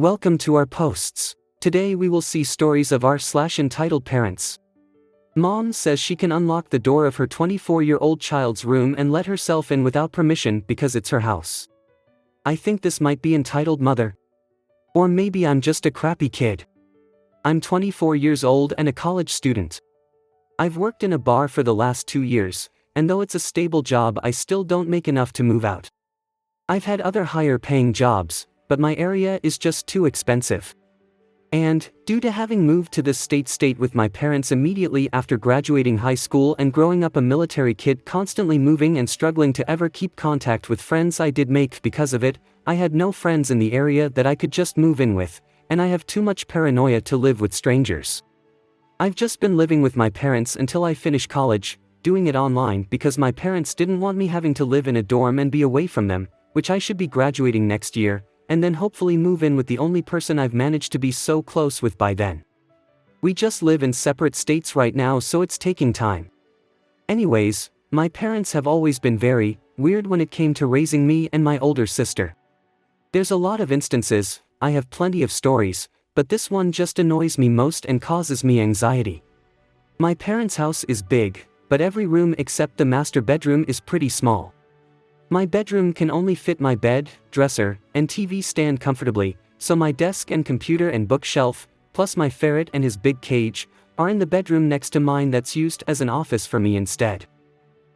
Welcome to our posts. Today we will see stories of r/entitled parents. Mom says she can unlock the door of her 24-year-old child's room and let herself in without permission because it's her house. I think this might be entitled mother. Or maybe I'm just a crappy kid. I'm 24 years old and a college student. I've worked in a bar for the last 2 years, and though it's a stable job, I still don't make enough to move out. I've had other higher paying jobs, but my area is just too expensive. And, due to having moved to this state with my parents immediately after graduating high school and growing up a military kid, constantly moving and struggling to ever keep contact with friends I did make because of it, I had no friends in the area that I could just move in with, and I have too much paranoia to live with strangers. I've just been living with my parents until I finish college, doing it online because my parents didn't want me having to live in a dorm and be away from them, which I should be graduating next year, and then hopefully move in with the only person I've managed to be so close with by then. We just live in separate states right now, so it's taking time. Anyways, my parents have always been very weird when it came to raising me and my older sister. There's a lot of instances, I have plenty of stories, but this one just annoys me most and causes me anxiety. My parents' house is big, but every room except the master bedroom is pretty small. My bedroom can only fit my bed, dresser, and TV stand comfortably, so my desk and computer and bookshelf, plus my ferret and his big cage, are in the bedroom next to mine that's used as an office for me instead.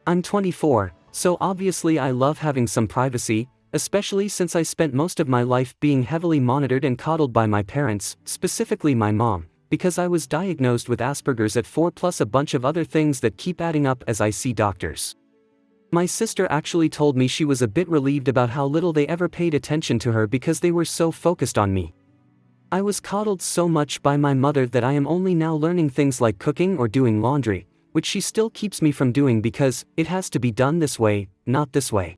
I'm 24, so obviously I love having some privacy, especially since I spent most of my life being heavily monitored and coddled by my parents, specifically my mom, because I was diagnosed with Asperger's at 4 plus a bunch of other things that keep adding up as I see doctors. My sister actually told me she was a bit relieved about how little they ever paid attention to her because they were so focused on me. I was coddled so much by my mother that I am only now learning things like cooking or doing laundry, which she still keeps me from doing because it has to be done this way, not this way.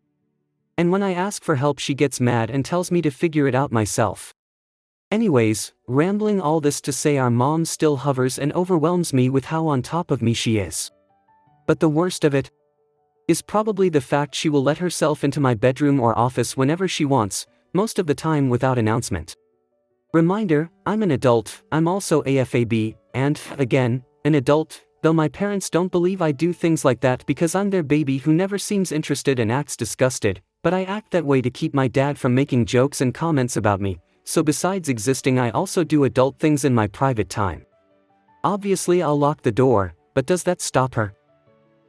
And when I ask for help, she gets mad and tells me to figure it out myself. Anyways, rambling all this to say our mom still hovers and overwhelms me with how on top of me she is. But the worst of it is probably the fact she will let herself into my bedroom or office whenever she wants, most of the time without announcement. Reminder, I'm an adult, I'm also AFAB, and, again, an adult, though my parents don't believe I do things like that because I'm their baby who never seems interested and acts disgusted, but I act that way to keep my dad from making jokes and comments about me, so besides existing I also do adult things in my private time. Obviously I'll lock the door, but does that stop her?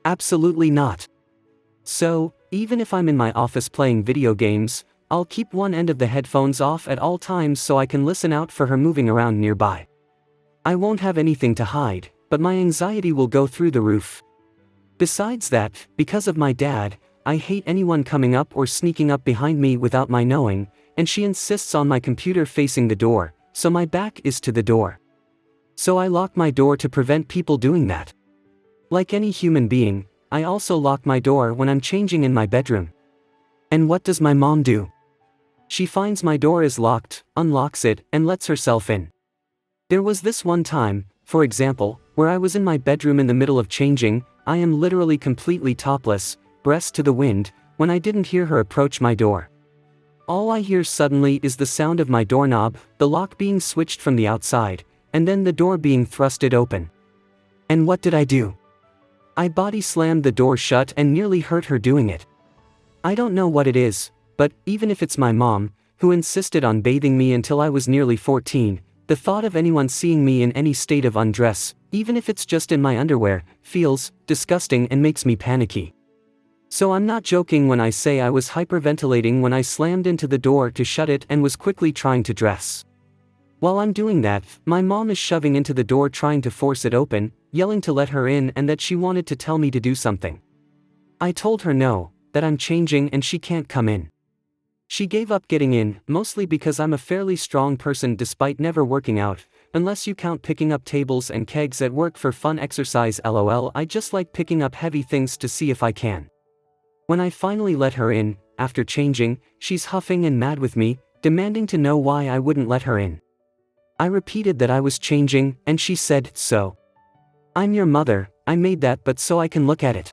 Absolutely not. So, even if I'm in my office playing video games, I'll keep one end of the headphones off at all times so I can listen out for her moving around nearby. I won't have anything to hide, but my anxiety will go through the roof. Besides that, because of my dad, I hate anyone coming up or sneaking up behind me without my knowing, and she insists on my computer facing the door, so my back is to the door. So I lock my door to prevent people doing that. Like any human being, I also lock my door when I'm changing in my bedroom. And what does my mom do? She finds my door is locked, unlocks it, and lets herself in. There was this one time, for example, where I was in my bedroom in the middle of changing, I am literally completely topless, breasts to the wind, when I didn't hear her approach my door. All I hear suddenly is the sound of my doorknob, the lock being switched from the outside, and then the door being thrusted open. And what did I do? I body slammed the door shut and nearly hurt her doing it. I don't know what it is, but even if it's my mom, who insisted on bathing me until I was nearly 14, the thought of anyone seeing me in any state of undress, even if it's just in my underwear, feels disgusting and makes me panicky. So I'm not joking when I say I was hyperventilating when I slammed into the door to shut it and was quickly trying to dress. While I'm doing that, my mom is shoving into the door trying to force it open, yelling to let her in and that she wanted to tell me to do something. I told her no, that I'm changing and she can't come in. She gave up getting in, mostly because I'm a fairly strong person despite never working out, unless you count picking up tables and kegs at work for fun exercise. LOL, I just like picking up heavy things to see if I can. When I finally let her in, after changing, she's huffing and mad with me, demanding to know why I wouldn't let her in. I repeated that I was changing, and she said, "So? I'm your mother, I made that but so I can look at it."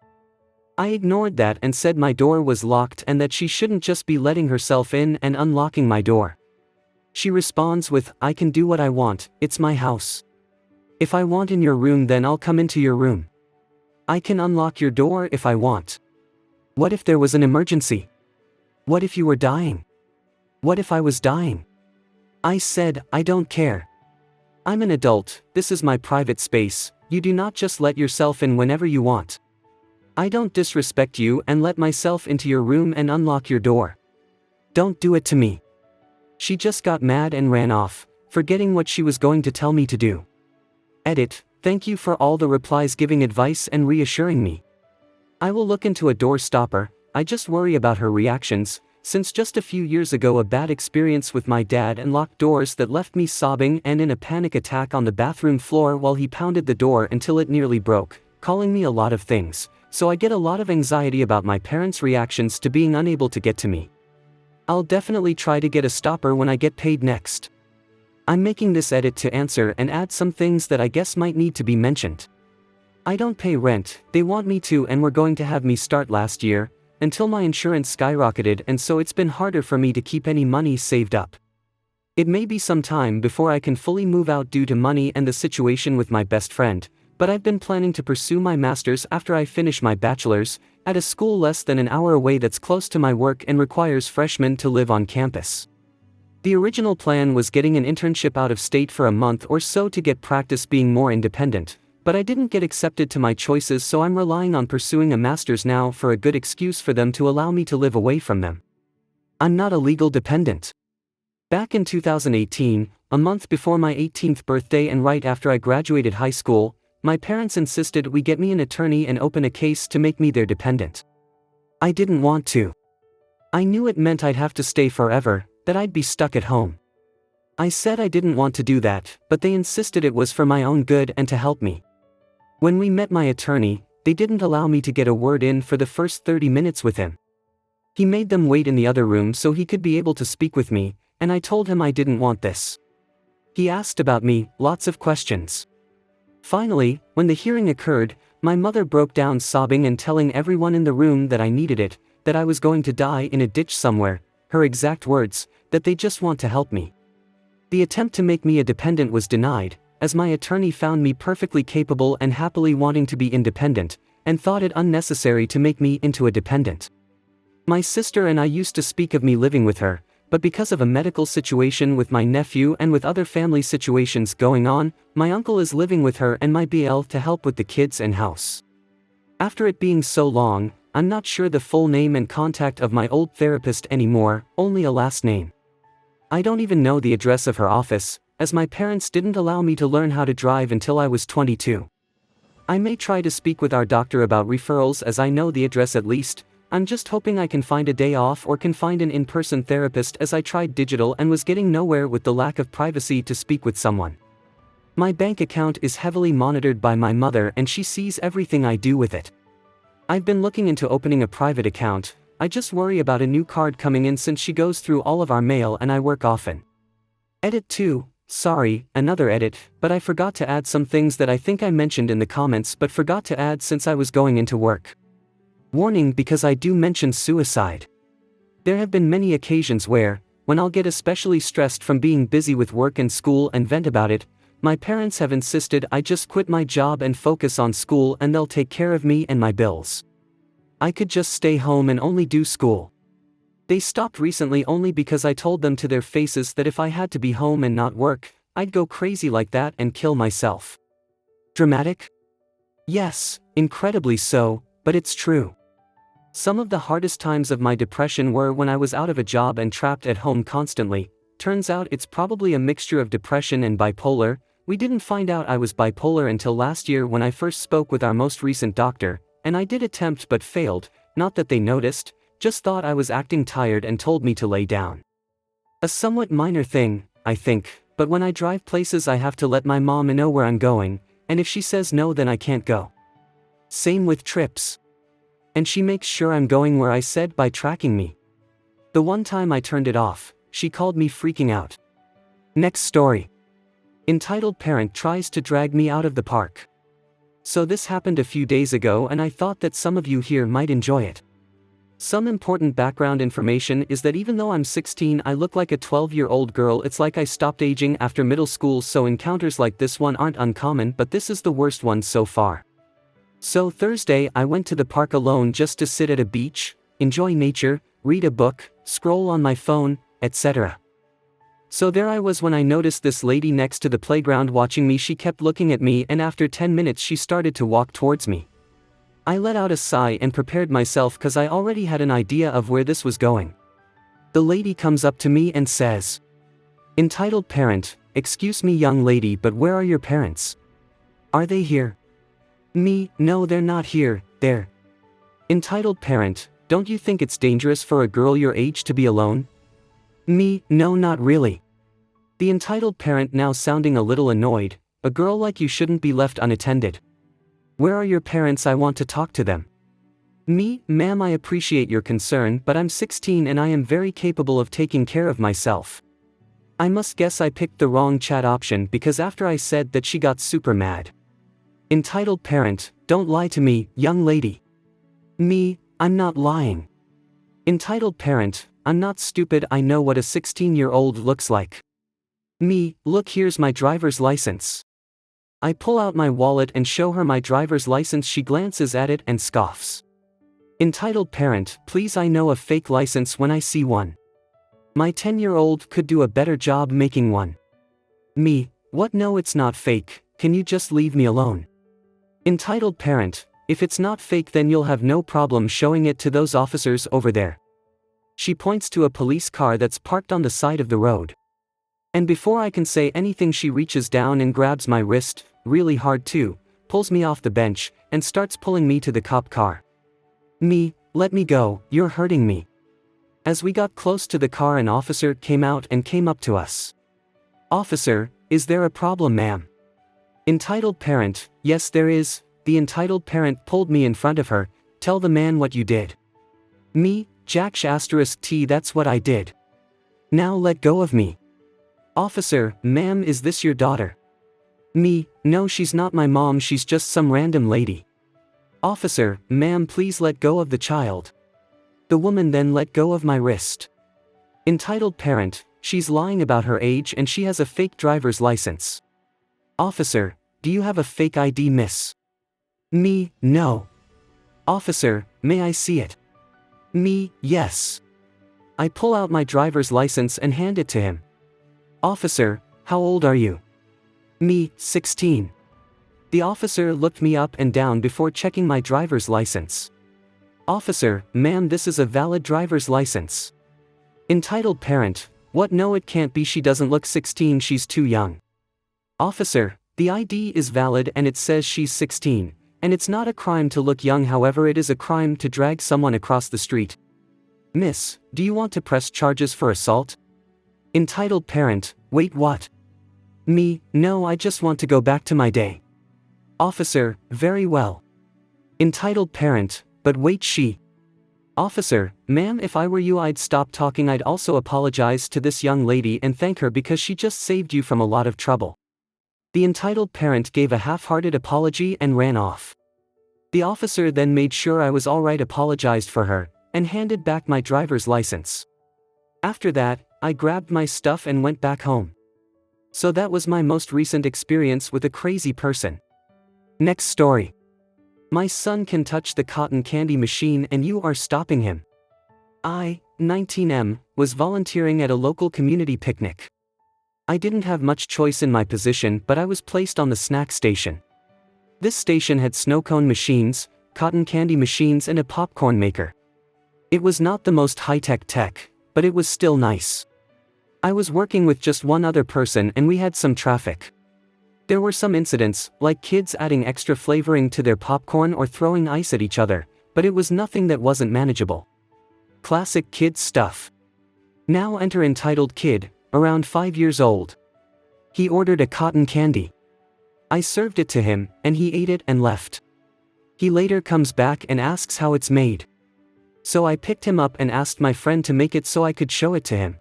I ignored that and said my door was locked and that she shouldn't just be letting herself in and unlocking my door. She responds with, I can do what I want, it's my house. If I want in your room, then I'll come into your room. I can unlock your door if I want. What if there was an emergency? What if you were dying? What if I was dying? I said, I don't care. I'm an adult, this is my private space, you do not just let yourself in whenever you want. I don't disrespect you and let myself into your room and unlock your door. Don't do it to me. She just got mad and ran off, forgetting what she was going to tell me to do. Edit, thank you for all the replies giving advice and reassuring me. I will look into a door stopper, I just worry about her reactions, since just a few years ago a bad experience with my dad unlocked doors that left me sobbing and in a panic attack on the bathroom floor while he pounded the door until it nearly broke, calling me a lot of things, so I get a lot of anxiety about my parents' reactions to being unable to get to me. I'll definitely try to get a stopper when I get paid next. I'm making this edit to answer and add some things that I guess might need to be mentioned. I don't pay rent, they want me to and were going to have me start last year, until my insurance skyrocketed, and so it's been harder for me to keep any money saved up. It may be some time before I can fully move out due to money and the situation with my best friend, but I've been planning to pursue my master's after I finish my bachelor's, at a school less than an hour away that's close to my work and requires freshmen to live on campus. The original plan was getting an internship out of state for a month or so to get practice being more independent, but I didn't get accepted to my choices, so I'm relying on pursuing a master's now for a good excuse for them to allow me to live away from them. I'm not a legal dependent. Back in 2018, a month before my 18th birthday and right after I graduated high school, my parents insisted we get me an attorney and open a case to make me their dependent. I didn't want to. I knew it meant I'd have to stay forever, that I'd be stuck at home. I said I didn't want to do that, but they insisted it was for my own good and to help me. When we met my attorney, they didn't allow me to get a word in for the first 30 minutes with him. He made them wait in the other room so he could be able to speak with me, and I told him I didn't want this. He asked about me, lots of questions. Finally, when the hearing occurred, my mother broke down sobbing and telling everyone in the room that I needed it, that I was going to die in a ditch somewhere, her exact words, that they just want to help me. The attempt to make me a dependent was denied, as my attorney found me perfectly capable and happily wanting to be independent, and thought it unnecessary to make me into a dependent. My sister and I used to speak of me living with her, but because of a medical situation with my nephew and with other family situations going on, my uncle is living with her and my BL to help with the kids and house. After it being so long, I'm not sure the full name and contact of my old therapist anymore, only a last name. I don't even know the address of her office, as my parents didn't allow me to learn how to drive until I was 22. I may try to speak with our doctor about referrals as I know the address at least. I'm just hoping I can find a day off or can find an in-person therapist, as I tried digital and was getting nowhere with the lack of privacy to speak with someone. My bank account is heavily monitored by my mother and she sees everything I do with it. I've been looking into opening a private account, I just worry about a new card coming in since she goes through all of our mail and I work often. Edit 2, sorry, another edit, but I forgot to add some things that I think I mentioned in the comments but forgot to add since I was going into work. Warning, because I do mention suicide. There have been many occasions where, when I'll get especially stressed from being busy with work and school and vent about it, my parents have insisted I just quit my job and focus on school and they'll take care of me and my bills. I could just stay home and only do school. They stopped recently only because I told them to their faces that if I had to be home and not work, I'd go crazy like that and kill myself. Dramatic? Yes, incredibly so, but it's true. Some of the hardest times of my depression were when I was out of a job and trapped at home constantly. Turns out it's probably a mixture of depression and bipolar. We didn't find out I was bipolar until last year when I first spoke with our most recent doctor, and I did attempt but failed, not that they noticed, just thought I was acting tired and told me to lay down. A somewhat minor thing, I think, but when I drive places I have to let my mom know where I'm going, and if she says no then I can't go. Same with trips. And she makes sure I'm going where I said by tracking me. The one time I turned it off, she called me freaking out. Next story. Entitled parent tries to drag me out of the park. So this happened a few days ago and I thought that some of you here might enjoy it. Some important background information is that even though I'm 16, I look like a 12-year-old girl. It's like I stopped aging after middle school, so encounters like this one aren't uncommon, but this is the worst one so far. So Thursday, I went to the park alone just to sit at a beach, enjoy nature, read a book, scroll on my phone, etc. So there I was when I noticed this lady next to the playground watching me. She kept looking at me, and after 10 minutes she started to walk towards me. I let out a sigh and prepared myself because I already had an idea of where this was going. The lady comes up to me and says, "Entitled parent, excuse me young lady, but where are your parents? Are they here?" Me, "No, they're not here, they're." Entitled parent, "Don't you think it's dangerous for a girl your age to be alone?" Me, "No, not really." The entitled parent, now sounding a little annoyed, "A girl like you shouldn't be left unattended. Where are your parents? I want to talk to them." Me, "Ma'am, I appreciate your concern, but I'm 16 and I am very capable of taking care of myself." I must guess I picked the wrong chat option because after I said that she got super mad. Entitled parent, "Don't lie to me, young lady." Me, "I'm not lying." Entitled parent, "I'm not stupid, I know what a 16-year-old looks like." Me, "Look, here's my driver's license." I pull out my wallet and show her my driver's license. She glances at it and scoffs. Entitled parent, "Please, I know a fake license when I see one. My 10-year-old could do a better job making one." Me, "What? No, it's not fake, can you just leave me alone?" Entitled parent, "If it's not fake then you'll have no problem showing it to those officers over there." She points to a police car that's parked on the side of the road. And before I can say anything she reaches down and grabs my wrist, really hard too, pulls me off the bench, and starts pulling me to the cop car. Me, "Let me go, you're hurting me." As we got close to the car, an officer came out and came up to us. "Officer, is there a problem, ma'am?" Entitled parent, "Yes there is." The entitled parent pulled me in front of her. "Tell the man what you did." Me, "Jacksh *T, that's what I did." "Now let go of me." Officer, "Ma'am, is this your daughter?" Me, "No, she's not my mom, she's just some random lady." Officer, "Ma'am, please let go of the child." The woman then let go of my wrist. Entitled parent, "She's lying about her age and she has a fake driver's license." Officer, "Do you have a fake ID, miss?" Me, "No." Officer, "May I see it?" Me, "Yes." I pull out my driver's license and hand it to him. Officer, "How old are you?" Me, 16. The officer looked me up and down before checking my driver's license. Officer, "Ma'am, this is a valid driver's license." Entitled parent, "What? No, it can't be, she doesn't look 16, she's too young." Officer, "The ID is valid and it says she's 16, and it's not a crime to look young, however it is a crime to drag someone across the street. Miss, do you want to press charges for assault?" Entitled parent, "Wait, what?" Me, "No, I just want to go back to my day." Officer, "Very well." Entitled parent, "But wait, she..." Officer, "Ma'am, if I were you I'd stop talking. I'd also apologize to this young lady and thank her because she just saved you from a lot of trouble." The entitled parent gave a half-hearted apology and ran off. The officer then made sure I was alright, apologized for her, and handed back my driver's license. After that, I grabbed my stuff and went back home. So that was my most recent experience with a crazy person. Next story. My son can touch the cotton candy machine and you are stopping him. I, 19M, was volunteering at a local community picnic. I didn't have much choice in my position, but I was placed on the snack station. This station had snow cone machines, cotton candy machines and a popcorn maker. It was not the most high-tech tech, but it was still nice. I was working with just one other person and we had some traffic. There were some incidents, like kids adding extra flavoring to their popcorn or throwing ice at each other, but it was nothing that wasn't manageable. Classic kid stuff. Now enter entitled kid, around 5 years old. He ordered a cotton candy. I served it to him, and he ate it and left. He later comes back and asks how it's made. So I picked him up and asked my friend to make it so I could show it to him.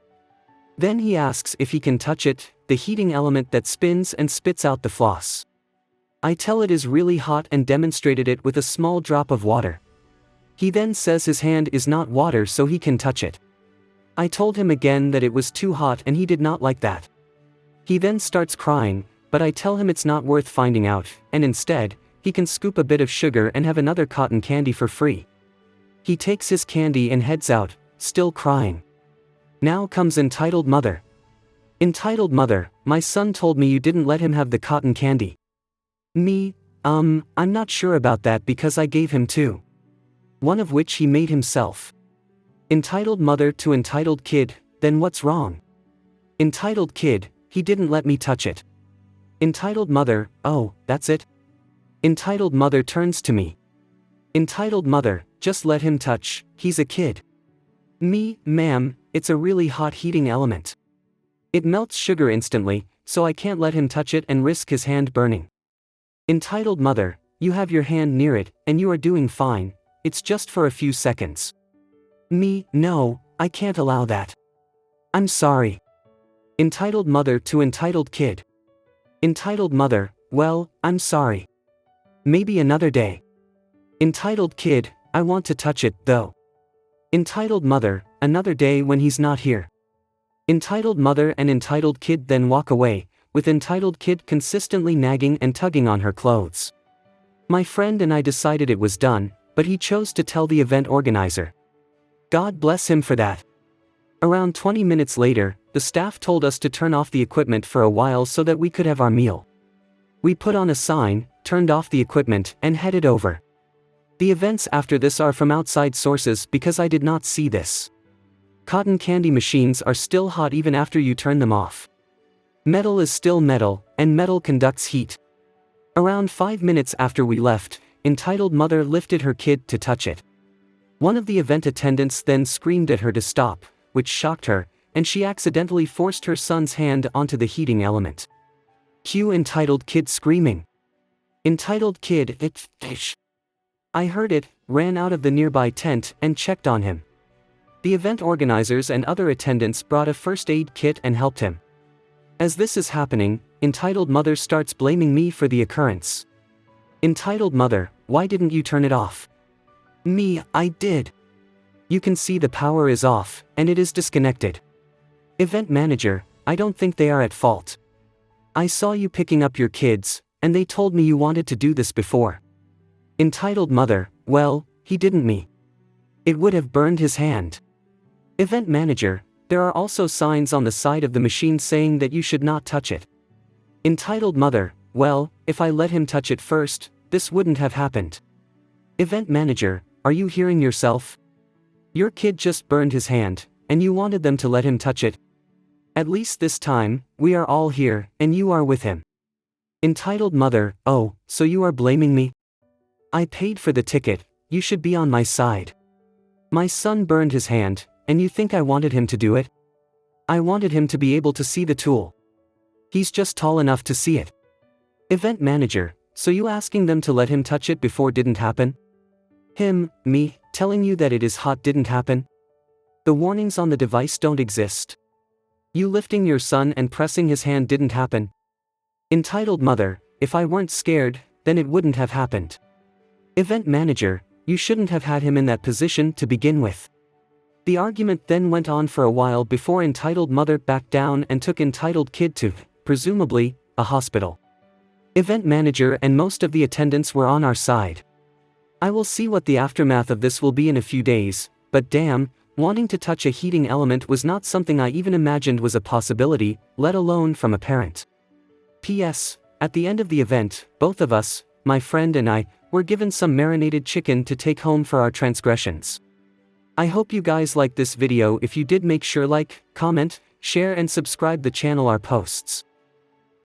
Then he asks if he can touch it, the heating element that spins and spits out the floss. I tell it is really hot and demonstrated it with a small drop of water. He then says his hand is not water so he can touch it. I told him again that it was too hot and he did not like that. He then starts crying, but I tell him it's not worth finding out, and instead, he can scoop a bit of sugar and have another cotton candy for free. He takes his candy and heads out, still crying. Now comes entitled mother. Entitled mother, my son told me you didn't let him have the cotton candy. Me, I'm not sure about that because I gave him two. One of which he made himself. Entitled mother to entitled kid, then what's wrong? Entitled kid, he didn't let me touch it. Entitled mother, oh, that's it? Entitled mother turns to me. Entitled mother, just let him touch, he's a kid. Me, ma'am, it's a really hot heating element. It melts sugar instantly, so I can't let him touch it and risk his hand burning. Entitled mother, you have your hand near it, and you are doing fine, it's just for a few seconds. Me, no, I can't allow that. I'm sorry. Entitled mother to entitled kid. Entitled mother, well, I'm sorry. Maybe another day. Entitled kid, I want to touch it, though. Entitled mother, another day when he's not here. Entitled mother and entitled kid then walk away, with entitled kid consistently nagging and tugging on her clothes. My friend and I decided it was done, but he chose to tell the event organizer. God bless him for that. Around 20 minutes later, the staff told us to turn off the equipment for a while so that we could have our meal. We put on a sign, turned off the equipment, and headed over. The events after this are from outside sources because I did not see this. Cotton candy machines are still hot even after you turn them off. Metal is still metal, and metal conducts heat. Around 5 minutes after we left, entitled mother lifted her kid to touch it. One of the event attendants then screamed at her to stop, which shocked her, and she accidentally forced her son's hand onto the heating element. Cue entitled kid screaming. Entitled kid, fish. I heard it, ran out of the nearby tent, and checked on him. The event organizers and other attendants brought a first aid kit and helped him. As this is happening, entitled mother starts blaming me for the occurrence. Entitled mother, why didn't you turn it off? Me, I did. You can see the power is off, and it is disconnected. Event manager, I don't think they are at fault. I saw you picking up your kids, and they told me you wanted to do this before. Entitled mother, well, he didn't me. It would have burned his hand. Event manager, there are also signs on the side of the machine saying that you should not touch it. Entitled mother, well, if I let him touch it first, this wouldn't have happened. Event manager, are you hearing yourself? Your kid just burned his hand, and you wanted them to let him touch it. At least this time, we are all here, and you are with him. Entitled mother, oh, so you are blaming me? I paid for the ticket, you should be on my side. My son burned his hand, and you think I wanted him to do it? I wanted him to be able to see the tool. He's just tall enough to see it. Event manager, so you asking them to let him touch it before didn't happen? Him, me, telling you that it is hot didn't happen? The warnings on the device don't exist. You lifting your son and pressing his hand didn't happen? Entitled mother, if I weren't scared, then it wouldn't have happened. Event manager, you shouldn't have had him in that position to begin with. The argument then went on for a while before entitled mother backed down and took entitled kid to, presumably, a hospital. Event manager and most of the attendants were on our side. I will see what the aftermath of this will be in a few days, but damn, wanting to touch a heating element was not something I even imagined was a possibility, let alone from a parent. P.S. At the end of the event, both of us, my friend and I, were given some marinated chicken to take home for our transgressions. I hope you guys liked this video. If you did, make sure like, comment, share and subscribe the channel our posts.